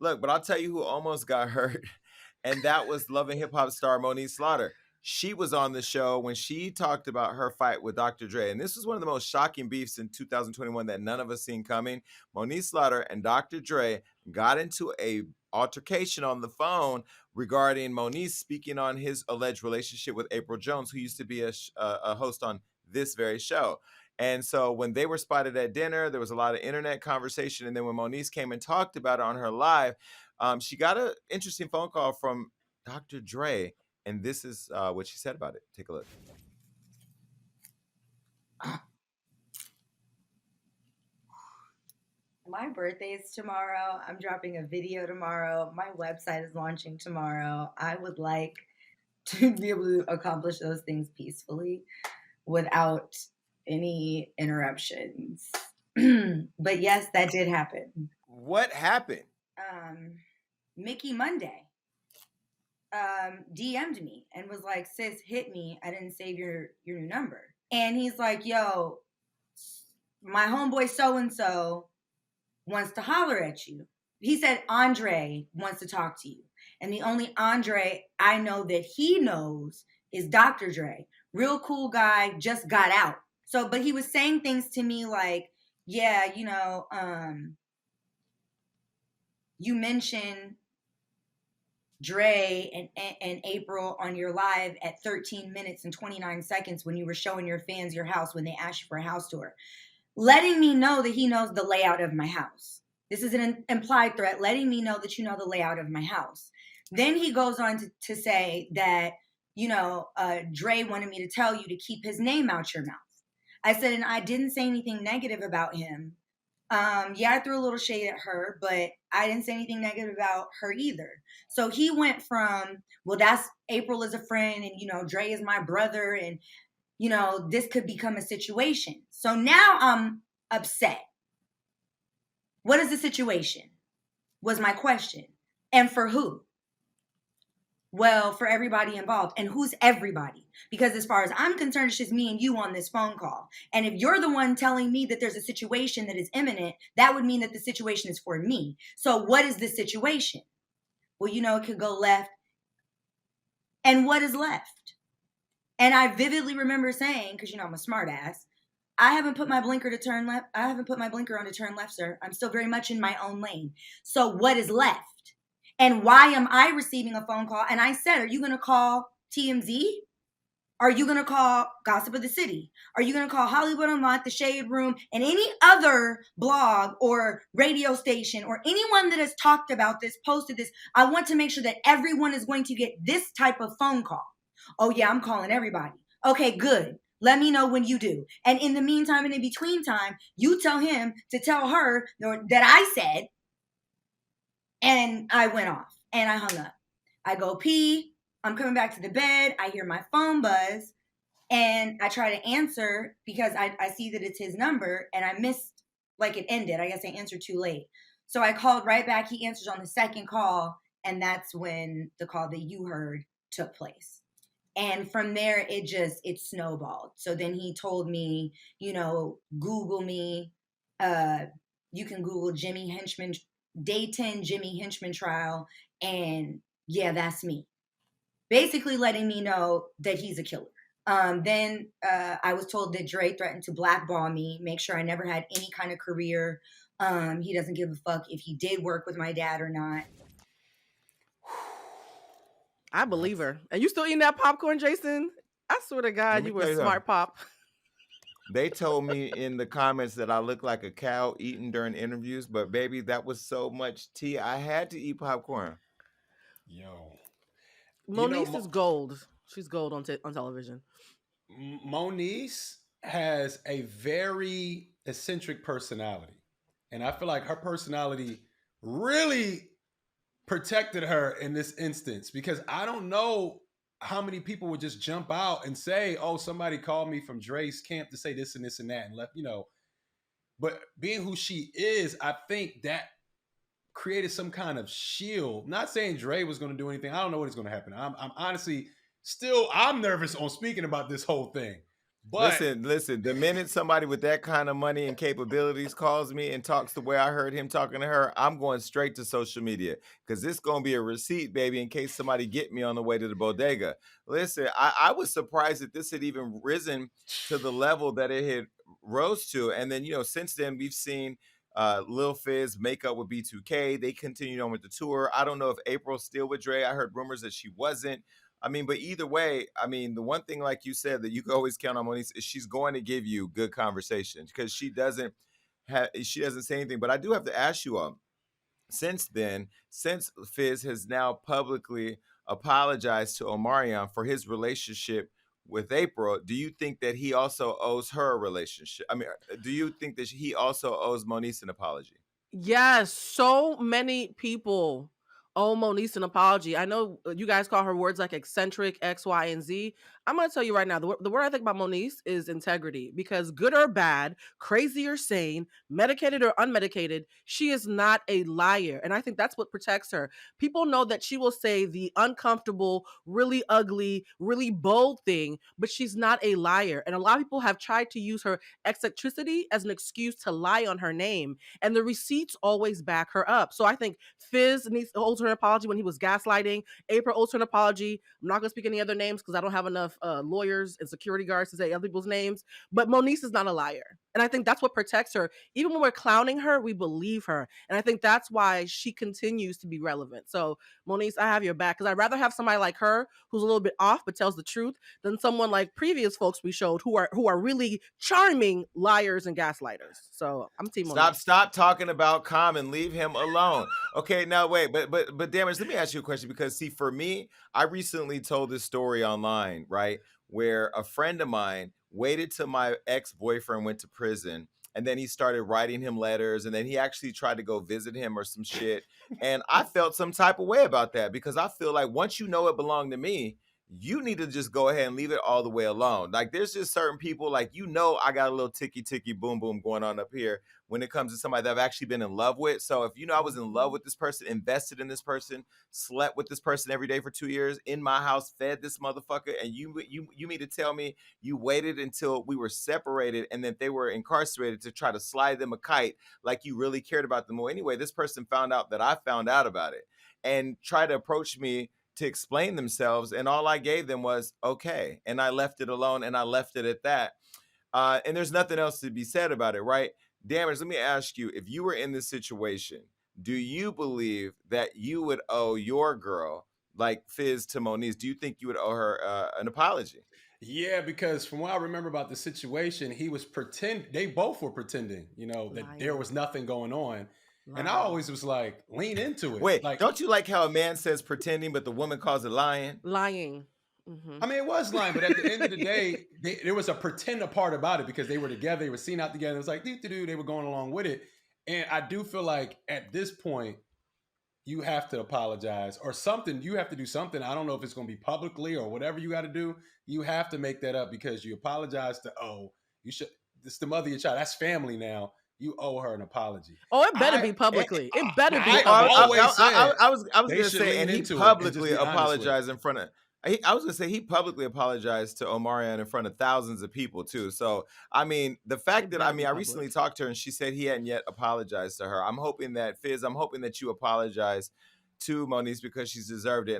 Look, but I'll tell you who almost got hurt, and that was Love and Hip Hop star Moniece Slaughter. She was on the show when she talked about her fight with Dr. Dre, and this was one of the most shocking beefs in 2021 that none of us seen coming. Moniece Slaughter and Dr. Dre got into a altercation on the phone regarding Moniece speaking on his alleged relationship with April Jones, who used to be a host on this very show. And so when they were spotted at dinner, there was a lot of internet conversation. And then when Moniece came and talked about it on her live, she got an interesting phone call from Dr. Dre. And this is what she said about it. Take a look. My birthday is tomorrow. I'm dropping a video tomorrow. My website is launching tomorrow. I would like to be able to accomplish those things peacefully without any interruptions. But yes, that did happen. What happened? Mickey Monday DM'd me and was like, sis, hit me. I didn't save your new number. And he's like, yo, my homeboy so-and-so wants to holler at you. He said Andre wants to talk to you. And the only Andre I know that he knows is Dr. Dre. Real cool guy, just got out. So, but he was saying things to me like, yeah, you know, you mentioned Dre and April on your live at 13 minutes and 29 seconds when you were showing your fans your house when they asked you for a house tour. Letting me know that he knows the layout of my house. This is an implied threat, letting me know that you know the layout of my house. Then he goes on to say that, you know, Dre wanted me to tell you to keep his name out your mouth. I said, and I didn't say anything negative about him. Yeah, I threw a little shade at her, but I didn't say anything negative about her either. So he went from, well, that's April is a friend and, you know, Dre is my brother and, you know, this could become a situation. So now I'm upset. What is the situation? Was my question. And for who? Well, for everybody involved. And who's everybody? Because as far as I'm concerned, it's just me and you on this phone call. And if you're the one telling me that there's a situation that is imminent, that would mean that the situation is for me. So what is the situation? Well, you know, it could go left. And what is left? And I vividly remember saying, because, you know, I'm a smart ass, I haven't put my blinker to turn left. I haven't put my blinker on to turn left, sir. I'm still very much in my own lane. So what is left? And why am I receiving a phone call? And I said, are you going to call TMZ? Are you going to call Gossip of the City? Are you going to call Hollywood Unlocked, The Shade Room, and any other blog or radio station or anyone that has talked about this, posted this? I want to make sure that everyone is going to get this type of phone call. Oh, yeah, I'm calling everybody. Okay, good. Let me know when you do. And in the meantime, and in between time, you tell him to tell her that I said, and I went off and I hung up. I go pee. I'm coming back to the bed. I hear my phone buzz and I try to answer because I see that it's his number and I missed, like it ended. I guess I answered too late. So I called right back. He answers on the second call. And that's when the call that you heard took place. And from there, it snowballed. So then he told me, you know, Google me. You can Google Jimmy Henchman, Day 10 Jimmy Henchman trial. And yeah, that's me. Basically letting me know that he's a killer. Then I was told that Dre threatened to blackball me, make sure I never had any kind of career. He doesn't give a fuck if he did work with my dad or not. I believe her. And you still eating that popcorn, Jason? I swear to God, you were a smart pop. They told me in the comments that I look like a cow eating during interviews, but baby, that was so much tea. I had to eat popcorn. Yo. Moniece is gold. She's gold on television. Moniece has a very eccentric personality. And I feel like her personality really protected her in this instance because I don't know how many people would just jump out and say, oh, somebody called me from Dre's camp to say this and this and that and left, you know. But being who she is, I think that created some kind of shield. Not saying Dre was going to do anything. I don't know what is going to happen. I'm honestly I'm nervous on speaking about this whole thing. But Listen. The minute somebody with that kind of money and capabilities calls me and talks the way I heard him talking to her, I'm going straight to social media because this gonna be a receipt, baby, in case somebody get me on the way to the bodega. Listen, I was surprised that this had even risen to the level that it had rose to, and then since then we've seen Lil Fizz make up with B2K. They continued on with the tour. I don't know if April's still with Dre. I heard rumors that she wasn't. I mean, but either way, I mean, the one thing, like you said, that you can always count on Moniece is she's going to give you good conversation because she doesn't say anything. But I do have to ask you all, since Fizz has now publicly apologized to Omarion for his relationship with April, do you think that he also owes her a relationship? I mean, do you think that he also owes Moniece an apology? Yes, so many people owe Moniece an apology. I know you guys call her words like eccentric, X, Y, and Z. I'm going to tell you right now, the word I think about Moniece is integrity, because good or bad, crazy or sane, medicated or unmedicated, she is not a liar. And I think that's what protects her. People know that she will say the uncomfortable, really ugly, really bold thing, but she's not a liar. And a lot of people have tried to use her eccentricity as an excuse to lie on her name, and the receipts always back her up. So I think Fizz owes her an apology when he was gaslighting. April owes her an apology. I'm not going to speak any other names because I don't have enough lawyers and security guards to say other people's names. But Moniece is not a liar. And I think that's what protects her. Even when we're clowning her, we believe her. And I think that's why she continues to be relevant. So Moniece, I have your back, because I'd rather have somebody like her who's a little bit off but tells the truth than someone like previous folks we showed who are really charming liars and gaslighters. So I'm team Moniece. Stop talking about Common. Leave him alone. Okay, now wait, but Damage, let me ask you a question, because see, for me, I recently told this story online, right? Where a friend of mine waited till my ex-boyfriend went to prison, and then he started writing him letters, and then he actually tried to go visit him or some shit. And I felt some type of way about that, because I feel like once you know it belonged to me, you need to just go ahead and leave it all the way alone. Like, there's just certain people, like, I got a little ticky boom boom going on up here when it comes to somebody that I've actually been in love with. So if I was in love with this person, invested in this person, slept with this person every day for 2 years, in my house, fed this motherfucker, and you mean to tell me you waited until we were separated and that they were incarcerated to try to slide them a kite, like you really cared about them? Well, anyway, this person found out that I found out about it and tried to approach me to explain themselves, and all I gave them was okay, and I left it alone, and I left it at that. And there's nothing else to be said about it, right? Damage, let me ask you, if you were in this situation, do you believe that you would owe your girl, like Fizz to Moniece, do you think you would owe her an apology? yeah, because from what I remember about the situation, he was they both were pretending, that there Lying. was nothing going on. And I Lying. always was like, lean into it. Wait, Like, don't you like how a man says pretending, but the woman calls it lying? Lying. Mm-hmm. I mean, it was lying, but at the end of the day, there was a pretender part about it, because they were together, they were seen out together. It was like, they were going along with it. And I do feel like at this point, you have to apologize or something. You have to do something. I don't know if it's going to be publicly or whatever you got to do. You have to make that up, because you apologize to, you should, this the mother of your child. That's family now. You owe her an apology. Oh, it better be publicly. It better be I've publicly. always said I was they gonna should say, lean and he into it and just publicly be honest with it. apologized in front of. I was gonna say he publicly apologized to Omarion in front of thousands of people too. So I mean, the fact It that better be I public. recently talked to her and she said he hadn't yet apologized to her. I'm hoping that Fizz, I'm hoping that you apologize to Moniece, because she's deserved it.